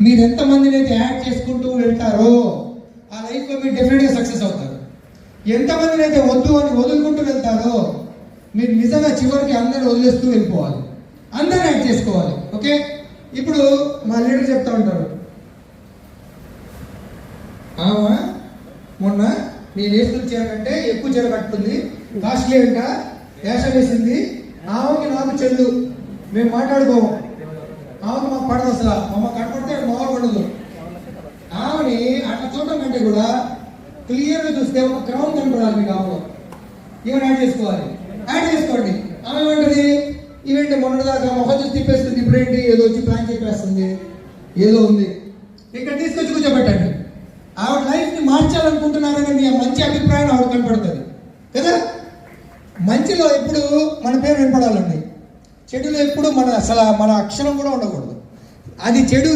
మీరు ఎంతమందిని అయితే యాడ్ చేసుకుంటూ వెళ్తారో ఆ లైఫ్లో మీరు డెఫినెట్గా సక్సెస్ అవుతారు. ఎంతమందిని అయితే వద్దు అని వదులుకుంటూ వెళ్తారో మీరు నిజంగా చివరికి అందరిని వదిలేస్తూ వెళ్ళిపోవాలి, అందరిని యాడ్ చేసుకోవాలి. ఓకే, ఇప్పుడు మా లీడర్ చెప్తా ఉంటారు, మొన్న నేను వేసుకున్న చీర కంటే ఎక్కువ చీర కట్టుకుంది, కాస్ట్లీ అంట, వేషం వేసింది, ఆమెకి నాకు చెల్లు, మేము మాట్లాడుకోము, ఆమెకు మాకు పడదు, అసలు మమ్మ కనపడితే మామూలు పడదు. ఆమెని అట్లా చూడటం కంటే కూడా క్లియర్గా చూస్తే ఒక క్రౌన్ కనపడాలి మీకు. ఆమెలో ఏమైనా యాడ్ చేసుకోవాలి, యాడ్ చేసుకోండి. ఆమె ఏమంటది, ఇవేంటి మొన్నటిదాకా మొహం చూసి తిప్పేస్తుంది, ఇప్పుడేంటి ఏదో వచ్చి ప్లాన్ చెప్పేస్తుంది, ఏదో ఉంది, ఇక్కడ తీసుకొచ్చి కూర్చోబెట్టండి. ఆవిడ లైఫ్ని మార్చాలనుకుంటున్నారని మీ మంచి అభిప్రాయం ఆవిడ కనపడుతుంది కదా. మంచిలో ఎప్పుడు మన పేరు వినపడాలండి, చెడులో ఎప్పుడు మన అక్షరం కూడా ఉండకూడదు. అది చెడు